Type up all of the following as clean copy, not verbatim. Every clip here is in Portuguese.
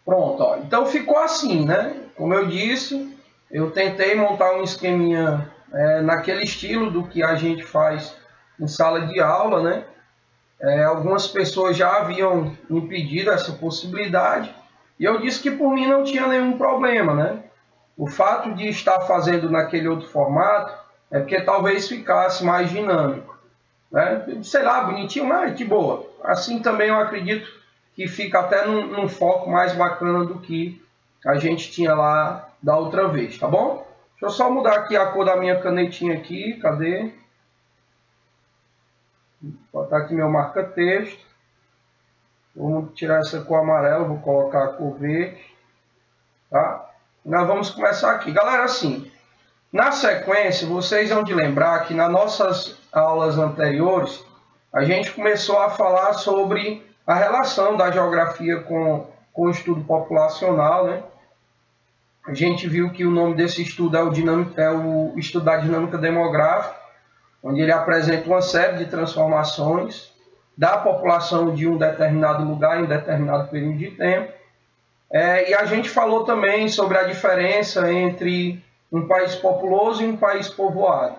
Pronto, ó. Então ficou assim, né? Como eu disse, eu tentei montar um esqueminha naquele estilo do que a gente faz em sala de aula, né? Algumas pessoas já haviam me pedido essa possibilidade e eu disse que por mim não tinha nenhum problema, né? O fato de estar fazendo naquele outro formato é porque talvez ficasse mais dinâmico, né? Sei lá, bonitinho, mas de boa. Assim também eu acredito que fica até num foco mais bacana do que a gente tinha lá da outra vez, tá bom? Deixa eu só mudar aqui a cor da minha canetinha aqui, cadê? Vou botar aqui meu marca-texto. Vamos tirar essa cor amarela, vou colocar a cor verde, tá? Nós vamos começar aqui. Galera, assim, na sequência, vocês vão de lembrar que nas nossas aulas anteriores, a gente começou a falar sobre a relação da geografia com o estudo populacional, né? A gente viu que o nome desse estudo é o estudo da dinâmica demográfica, onde ele apresenta uma série de transformações da população de um determinado lugar em um determinado período de tempo. E a gente falou também sobre a diferença entre um país populoso e um país povoado.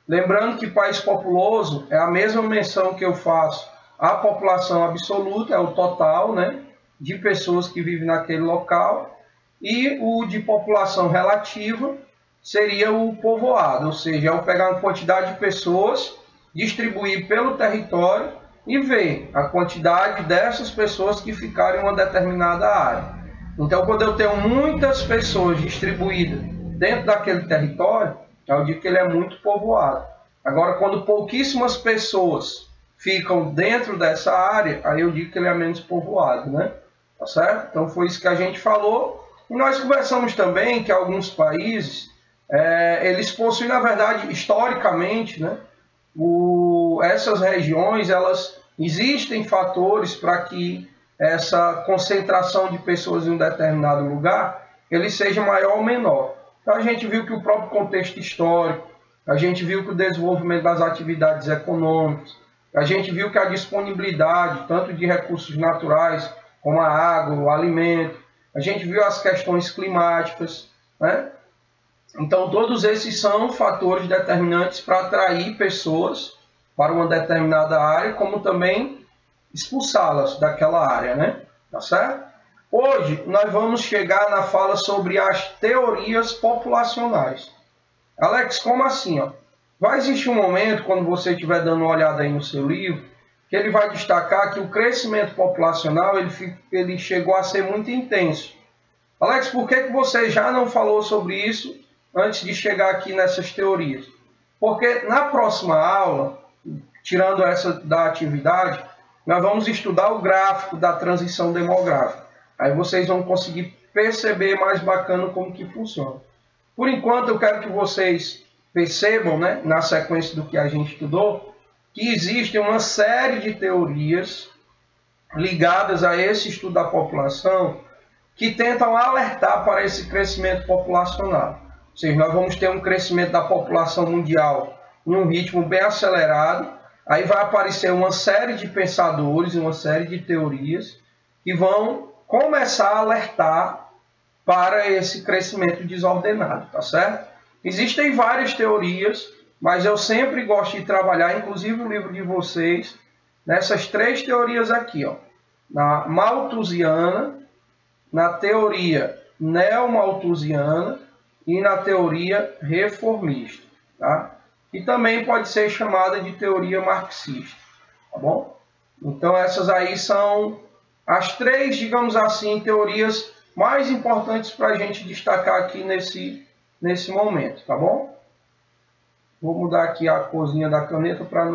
Lembrando que país populoso é a mesma menção que eu faço à população absoluta, é o total, né, de pessoas que vivem naquele local, e o de população relativa seria o povoado, ou seja, eu pegar uma quantidade de pessoas, distribuir pelo território e ver a quantidade dessas pessoas que ficaram em uma determinada área. Então, quando eu tenho muitas pessoas distribuídas dentro daquele território, eu digo que ele é muito povoado. Agora, quando pouquíssimas pessoas ficam dentro dessa área, aí eu digo que ele é menos povoado, né? Tá certo? Então, foi isso que a gente falou. E nós conversamos também que alguns países, eles possuem, na verdade, historicamente, né? Essas regiões, elas existem fatores para que essa concentração de pessoas em um determinado lugar, ele seja maior ou menor. Então a gente viu que o próprio contexto histórico, a gente viu que o desenvolvimento das atividades econômicas, a gente viu que a disponibilidade, tanto de recursos naturais, como a água, o alimento, a gente viu as questões climáticas, né? Então todos esses são fatores determinantes para atrair pessoas para uma determinada área, como também expulsá-las daquela área, né? Tá certo? Hoje nós vamos chegar na fala sobre as teorias populacionais. Alex, como assim? Ó? Vai existir um momento, quando você estiver dando uma olhada aí no seu livro, que ele vai destacar que o crescimento populacional ele chegou a ser muito intenso. Alex, por que você já não falou sobre isso antes de chegar aqui nessas teorias? Porque na próxima aula, tirando essa da atividade, nós vamos estudar o gráfico da transição demográfica. Aí vocês vão conseguir perceber mais bacana como que funciona. Por enquanto, eu quero que vocês percebam, né, na sequência do que a gente estudou, que existe uma série de teorias ligadas a esse estudo da população que tentam alertar para esse crescimento populacional. Ou seja, nós vamos ter um crescimento da população mundial em um ritmo bem acelerado. Aí vai aparecer uma série de pensadores, uma série de teorias que vão começar a alertar para esse crescimento desordenado, tá certo? Existem várias teorias, mas eu sempre gosto de trabalhar, inclusive o livro de vocês, nessas três teorias aqui, ó, na malthusiana, na teoria neomalthusiana e na teoria reformista, tá? E também pode ser chamada de teoria marxista, tá bom? Então essas aí são as três, digamos assim, teorias mais importantes para a gente destacar aqui nesse momento, tá bom? Vou mudar aqui a corzinha da caneta para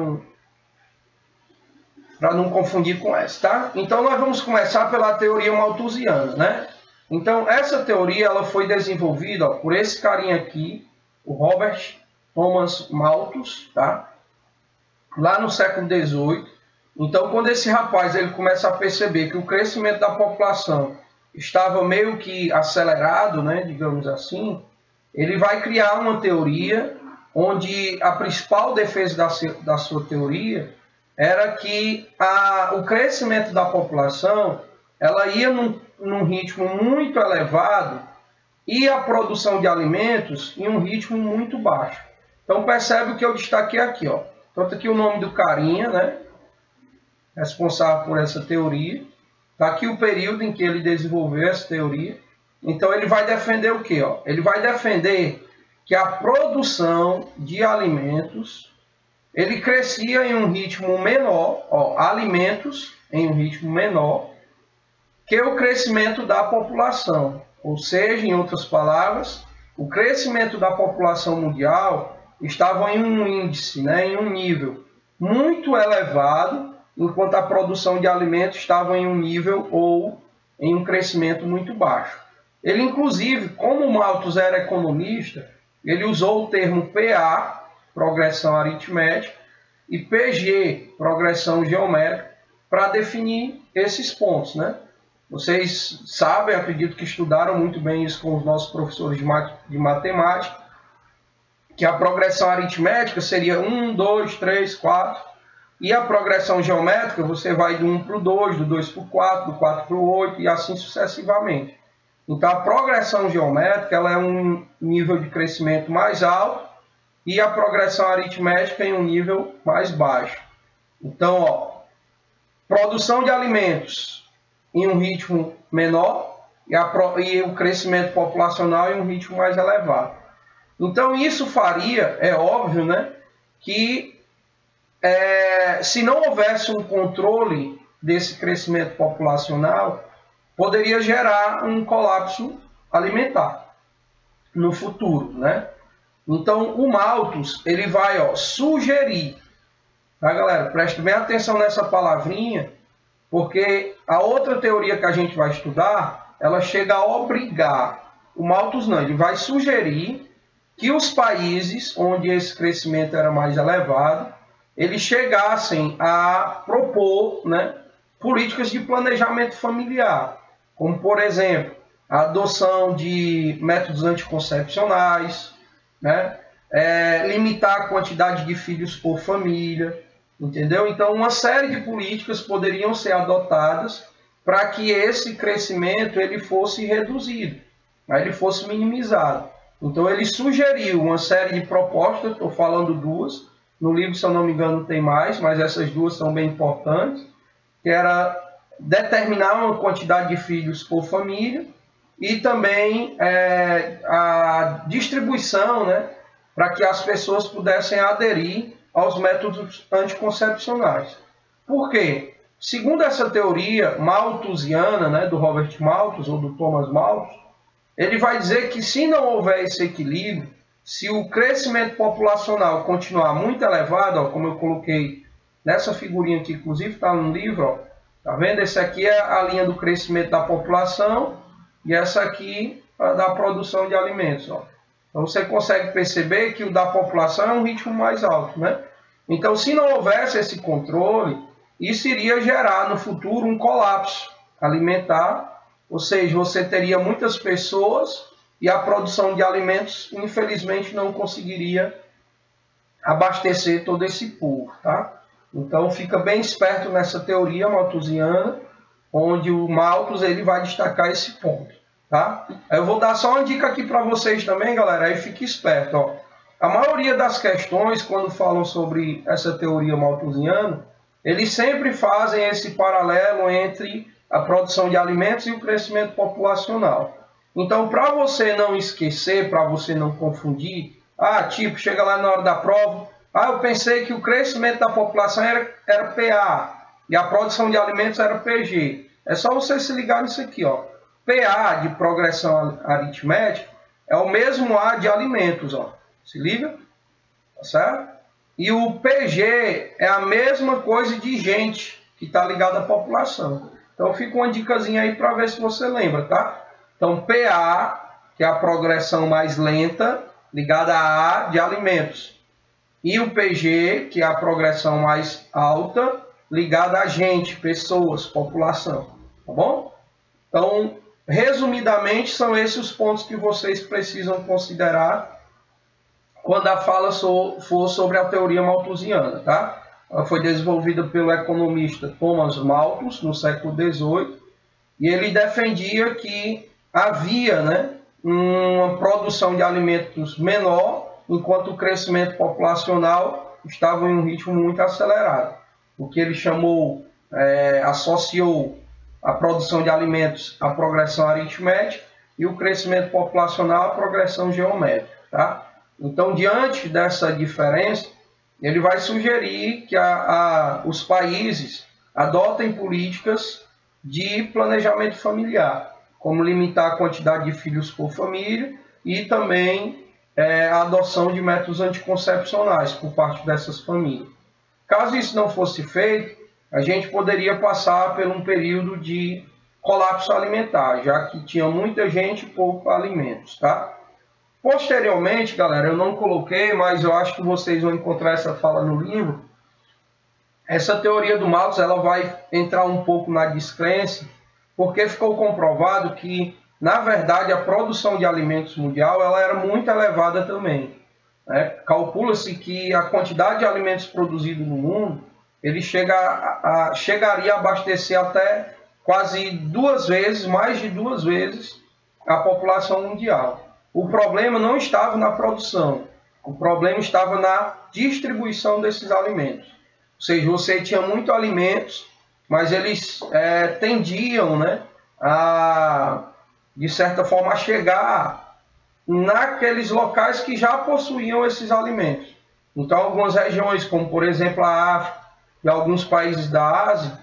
não confundir com essa, tá? Então nós vamos começar pela teoria malthusiana, né? Então essa teoria ela foi desenvolvida por esse carinha aqui, o Robert Thomas Malthus, tá? Lá no século XVIII. Então, quando esse rapaz ele começa a perceber que o crescimento da população estava meio que acelerado, né, digamos assim, ele vai criar uma teoria onde a principal defesa da sua teoria era que o crescimento da população ela ia num ritmo muito elevado e a produção de alimentos em um ritmo muito baixo. Então percebe o que eu destaquei aqui, ó. Então tá aqui o nome do carinha, né? Responsável por essa teoria. Tá aqui o período em que ele desenvolveu essa teoria. Então ele vai defender o quê, ó? Ele vai defender que a produção de alimentos ele crescia em um ritmo menor, ó, alimentos em um ritmo menor que o crescimento da população. Ou seja, em outras palavras, o crescimento da população mundial estava em um índice, né, em um nível muito elevado, enquanto a produção de alimentos estava em um nível ou em um crescimento muito baixo. Ele, inclusive, como Malthus era economista, ele usou o termo PA, progressão aritmética, e PG, progressão geométrica, para definir esses pontos, né? Vocês sabem, acredito que estudaram muito bem isso com os nossos professores de matemática, que a progressão aritmética seria 1, 2, 3, 4, e a progressão geométrica você vai do 1 para o 2, do 2 para o 4, do 4 para o 8 e assim sucessivamente. Então a progressão geométrica ela é um nível de crescimento mais alto e a progressão aritmética em um nível mais baixo. Então, ó, produção de alimentos em um ritmo menor e o crescimento populacional em um ritmo mais elevado. Então isso faria, é óbvio, né, que se não houvesse um controle desse crescimento populacional, poderia gerar um colapso alimentar no futuro, né? Então o Malthus ele vai sugerir, tá, galera? Preste bem atenção nessa palavrinha, porque a outra teoria que a gente vai estudar, ela chega a obrigar. O Malthus não, ele vai sugerir que os países onde esse crescimento era mais elevado, eles chegassem a propor, né, políticas de planejamento familiar, como, por exemplo, a adoção de métodos anticoncepcionais, né, limitar a quantidade de filhos por família, entendeu? Então, uma série de políticas poderiam ser adotadas para que esse crescimento ele fosse reduzido, né, ele fosse minimizado. Então, ele sugeriu uma série de propostas, estou falando duas, no livro, se eu não me engano, tem mais, mas essas duas são bem importantes, que era determinar uma quantidade de filhos por família e também a distribuição, né, para que as pessoas pudessem aderir aos métodos anticoncepcionais. Por quê? Segundo essa teoria malthusiana, né, do Robert Malthus ou do Thomas Malthus, ele vai dizer que se não houver esse equilíbrio, se o crescimento populacional continuar muito elevado, ó, como eu coloquei nessa figurinha que inclusive está no livro, ó, tá vendo? Esse aqui é a linha do crescimento da população e essa aqui é da produção de alimentos, ó. Então você consegue perceber que o da população é um ritmo mais alto, né? Então, se não houvesse esse controle, isso iria gerar no futuro um colapso alimentar, ou seja, você teria muitas pessoas e a produção de alimentos, infelizmente, não conseguiria abastecer todo esse povo, tá? Então, fica bem esperto nessa teoria malthusiana, onde o Malthus ele vai destacar esse ponto, tá? Eu vou dar só uma dica aqui para vocês também, galera, aí fique esperto, ó. A maioria das questões, quando falam sobre essa teoria malthusiana, eles sempre fazem esse paralelo entre a produção de alimentos e o crescimento populacional. Então, para você não esquecer, para você não confundir, tipo, chega lá na hora da prova, eu pensei que o crescimento da população era PA e a produção de alimentos era PG. É só você se ligar nisso aqui, ó. PA de progressão aritmética é o mesmo A de alimentos, ó. Se liga? Tá certo? E o PG é a mesma coisa de gente que está ligada à população. Então fica uma dicasinha aí para ver se você lembra, tá? Então PA, que é a progressão mais lenta, ligada a A de alimentos. E o PG, que é a progressão mais alta, ligada a gente, pessoas, população. Tá bom? Então, resumidamente, são esses os pontos que vocês precisam considerar quando a fala for sobre a teoria malthusiana, tá? Ela foi desenvolvida pelo economista Thomas Malthus no século XVIII e ele defendia que havia, né, uma produção de alimentos menor, enquanto o crescimento populacional estava em um ritmo muito acelerado. O que ele chamou, associou a produção de alimentos à progressão aritmética e o crescimento populacional à progressão geométrica. Tá? Então, diante dessa diferença, ele vai sugerir que os países adotem políticas de planejamento familiar, como limitar a quantidade de filhos por família e também a adoção de métodos anticoncepcionais por parte dessas famílias. Caso isso não fosse feito, a gente poderia passar por um período de colapso alimentar, já que tinha muita gente e pouco alimentos, tá? Posteriormente, galera, eu não coloquei, mas eu acho que vocês vão encontrar essa fala no livro. Essa teoria do Malthus, ela vai entrar um pouco na descrença, porque ficou comprovado que, na verdade, a produção de alimentos mundial ela era muito elevada também. Né? Calcula-se que a quantidade de alimentos produzidos no mundo ele chegaria a abastecer até quase 2 vezes, mais de 2 vezes, a população mundial. O problema não estava na produção, o problema estava na distribuição desses alimentos. Ou seja, você tinha muitos alimentos, mas eles tendiam, né, de certa forma, a chegar naqueles locais que já possuíam esses alimentos. Então, algumas regiões, como por exemplo a África e alguns países da Ásia,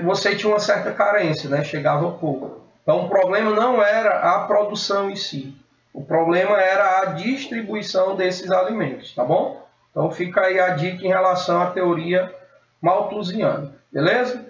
você tinha uma certa carência, né? Chegava pouco. Então, o problema não era a produção em si, o problema era a distribuição desses alimentos, tá bom? Então, fica aí a dica em relação à teoria malthusiana, beleza?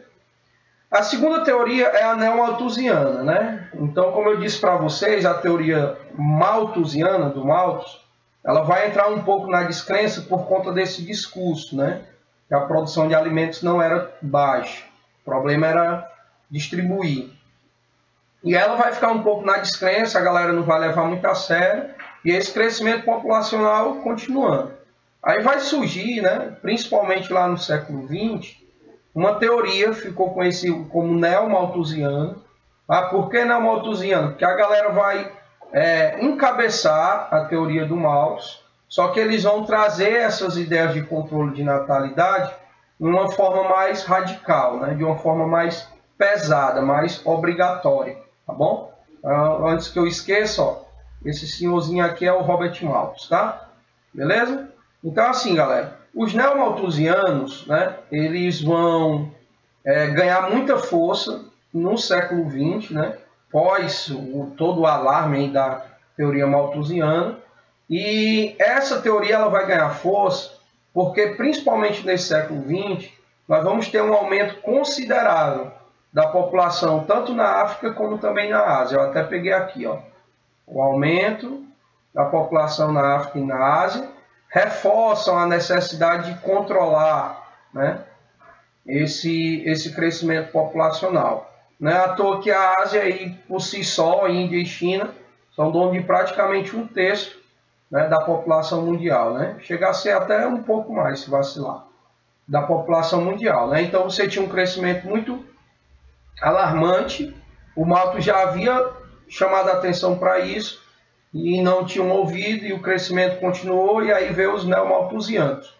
A segunda teoria é a neomalthusiana, né? Então, como eu disse para vocês, a teoria malthusiana, do Malthus, ela vai entrar um pouco na descrença por conta desse discurso, né? Que a produção de alimentos não era baixa, o problema era distribuir. E ela vai ficar um pouco na descrença, a galera não vai levar muito a sério, e esse crescimento populacional continuando. Aí vai surgir, né, principalmente lá no século XX, uma teoria, ficou conhecida como neomalthusiana. Por que neomalthusiana? Porque a galera vai encabeçar a teoria do Malthus, só que eles vão trazer essas ideias de controle de natalidade de uma forma mais radical, né, de uma forma mais pesada, mais obrigatória, tá bom? Antes que eu esqueça, ó, esse senhorzinho aqui é o Robert Malthus, tá? Beleza? Então, assim, galera, os neomalthusianos, né, eles vão ganhar muita força no século XX, né, pós todo o alarme aí da teoria malthusiana. E essa teoria ela vai ganhar força porque, principalmente nesse século XX, nós vamos ter um aumento considerável da população, tanto na África como também na Ásia. Eu até peguei aqui, ó, o aumento da população na África e na Ásia, reforçam a necessidade de controlar, né, esse crescimento populacional. Não é à toa que a Ásia, aí, por si só, a Índia e China, são donos de praticamente 1/3, né, da população mundial. Né? Chega a ser até um pouco mais, se vacilar, da população mundial. Né? Então você tinha um crescimento muito alarmante, o Malthus já havia chamado a atenção para isso, e não tinham ouvido, e o crescimento continuou, e aí veio os neomalthusianos.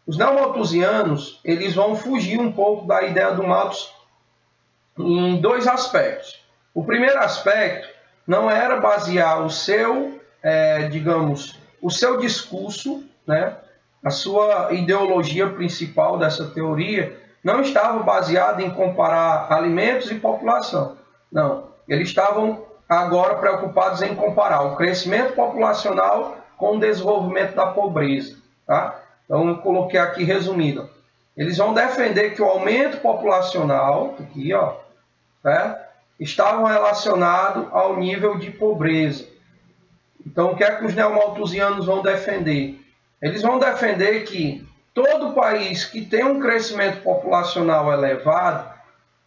Os neomalthusianos, eles vão fugir um pouco da ideia do Malthus em 2 aspectos. O primeiro aspecto não era basear o seu, o seu discurso, né, a sua ideologia principal dessa teoria, não estava baseada em comparar alimentos e população. Não, eles estavam agora preocupados em comparar o crescimento populacional com o desenvolvimento da pobreza. Tá? Então, eu coloquei aqui resumido. Eles vão defender que o aumento populacional, aqui, ó, estavam relacionados ao nível de pobreza. Então, o que é que os neomalthusianos vão defender? Eles vão defender que todo país que tem um crescimento populacional elevado,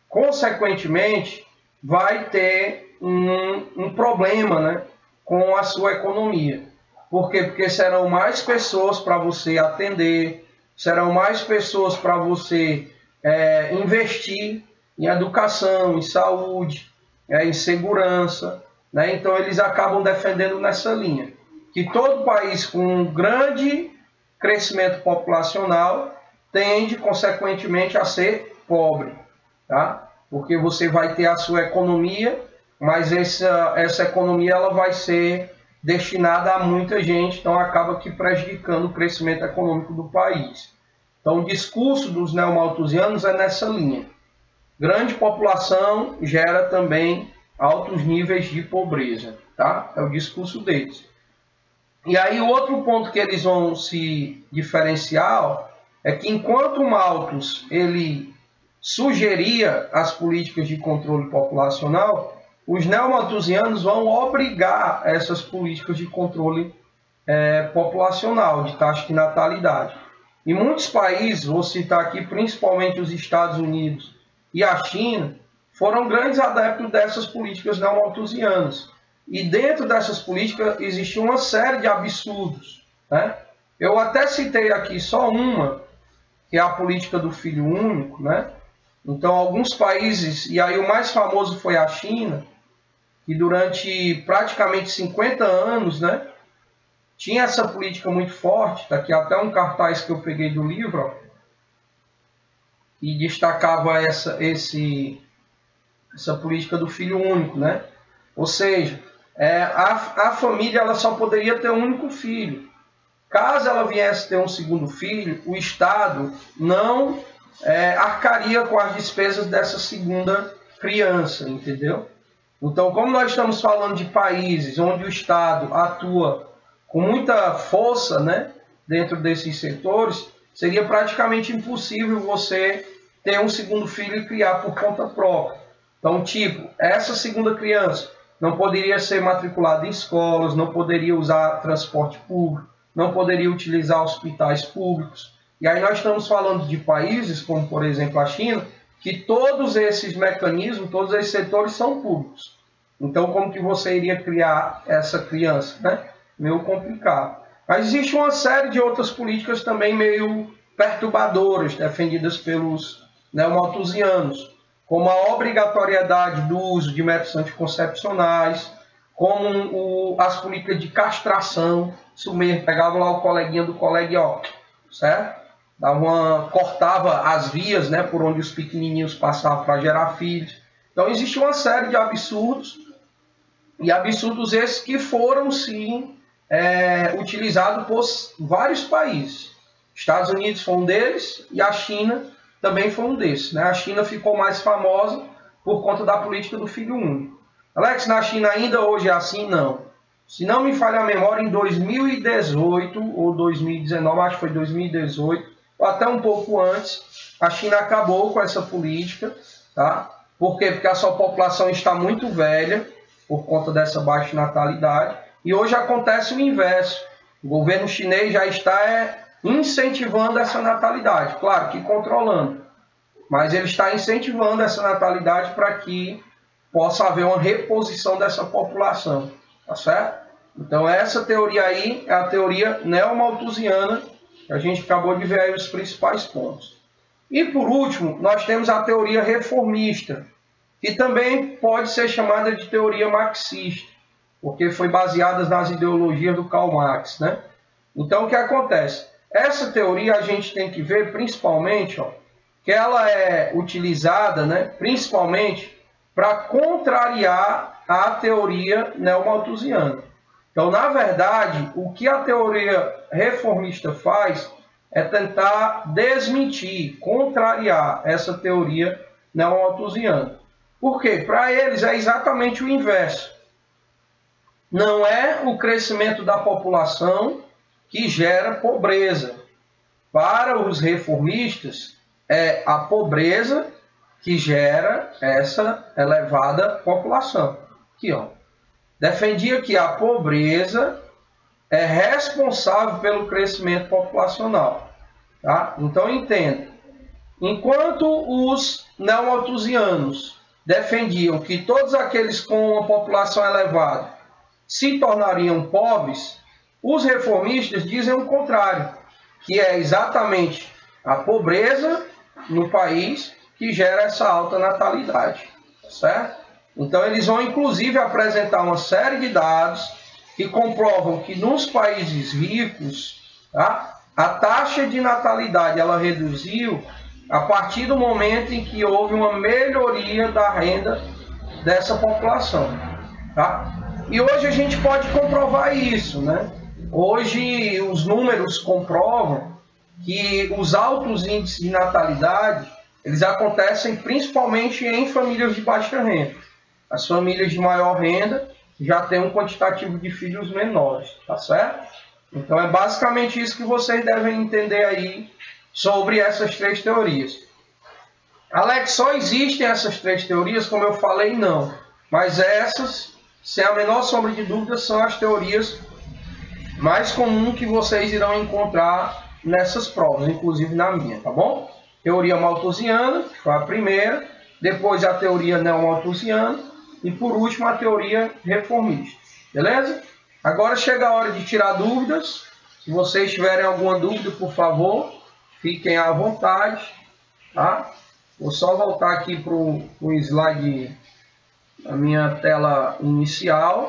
consequentemente, vai ter um problema, né, com a sua economia. Por quê? Porque serão mais pessoas para você atender, serão mais pessoas para você investir, em educação, em saúde, em segurança, né? Então eles acabam defendendo nessa linha, que todo país com um grande crescimento populacional tende, consequentemente, a ser pobre, tá? Porque você vai ter a sua economia, mas essa economia ela vai ser destinada a muita gente, então acaba que prejudicando o crescimento econômico do país. Então o discurso dos neomalthusianos é nessa linha. Grande população gera também altos níveis de pobreza, tá? É o discurso deles. E aí o outro ponto que eles vão se diferenciar é que enquanto o Malthus ele sugeria as políticas de controle populacional, os neomalthusianos vão obrigar essas políticas de controle populacional, de taxa de natalidade. Em muitos países, vou citar aqui principalmente os Estados Unidos e a China, foram grandes adeptos dessas políticas neomalthusianas. E dentro dessas políticas existia uma série de absurdos, né? Eu até citei aqui só uma, que é a política do filho único, né? Então, alguns países, e aí o mais famoso foi a China, que durante praticamente 50 anos, né, tinha essa política muito forte. Tá aqui até um cartaz que eu peguei do livro, ó, e destacava essa política do filho único, né? Ou seja, a família ela só poderia ter um único filho. Caso ela viesse ter um segundo filho, o Estado não arcaria com as despesas dessa segunda criança, entendeu? Então, como nós estamos falando de países onde o Estado atua com muita força, né, dentro desses setores, seria praticamente impossível você ter um segundo filho e criar por conta própria. Então, tipo, essa segunda criança não poderia ser matriculada em escolas, não poderia usar transporte público, não poderia utilizar hospitais públicos. E aí nós estamos falando de países, como por exemplo a China, que todos esses mecanismos, todos esses setores são públicos. Então, como que você iria criar essa criança, né? Meio complicado. Mas existe uma série de outras políticas também meio perturbadoras, defendidas pelos neomalthusianos, como a obrigatoriedade do uso de métodos anticoncepcionais, como as políticas de castração. Isso mesmo, pegava lá o coleguinha do colega, ó, certo? Cortava as vias, né, por onde os pequenininhos passavam para gerar filhos. Então existe uma série de absurdos, e absurdos esses que foram sim utilizados por vários países. Estados Unidos foi um deles e a China também foi um desses, né? A China ficou mais famosa por conta da política do filho único. Alex, na China ainda hoje é assim? Não. Se não me falha a memória, em 2018 ou 2019, acho que foi 2018, ou até um pouco antes, a China acabou com essa política, tá? Por quê? Porque a sua população está muito velha, por conta dessa baixa natalidade, e hoje acontece o inverso. O governo chinês já está incentivando essa natalidade, claro que controlando, mas ele está incentivando essa natalidade para que possa haver uma reposição dessa população, tá certo? Então essa teoria aí é a teoria neomalthusiana, que a gente acabou de ver aí os principais pontos. E por último, nós temos a teoria reformista, que também pode ser chamada de teoria marxista, porque foi baseada nas ideologias do Karl Marx, né? Então o que acontece? Essa teoria a gente tem que ver principalmente, ó, que ela é utilizada, né, principalmente para contrariar a teoria neomalthusiana. Então, na verdade, o que a teoria reformista faz é tentar desmentir, contrariar essa teoria neomalthusiana. Por quê? Para eles é exatamente o inverso. Não é o crescimento da população que gera pobreza. Para os reformistas, é a pobreza que gera essa elevada população. Aqui, ó. Defendia que a pobreza é responsável pelo crescimento populacional. Tá? Então, entenda. Enquanto os neomalthusianos defendiam que todos aqueles com uma população elevada se tornariam pobres, os reformistas dizem o contrário, que é exatamente a pobreza no país que gera essa alta natalidade, certo? Então eles vão inclusive apresentar uma série de dados que comprovam que nos países ricos, tá, a taxa de natalidade ela reduziu a partir do momento em que houve uma melhoria da renda dessa população, tá? E hoje a gente pode comprovar isso, né? Hoje os números comprovam que os altos índices de natalidade, eles acontecem principalmente em famílias de baixa renda. As famílias de maior renda já têm um quantitativo de filhos menores, tá certo? Então é basicamente isso que vocês devem entender aí sobre essas três teorias. Alex, só existem essas três teorias? Como eu falei, não. Mas essas, sem a menor sombra de dúvida, são as teorias mais comuns que vocês irão encontrar nessas provas, inclusive na minha, tá bom? Teoria malthusiana, que foi a primeira, depois a teoria neomalthusiana e por último a teoria reformista, beleza? Agora chega a hora de tirar dúvidas. Se vocês tiverem alguma dúvida, por favor, fiquem à vontade, tá? Vou só voltar aqui para o slide, a minha tela inicial.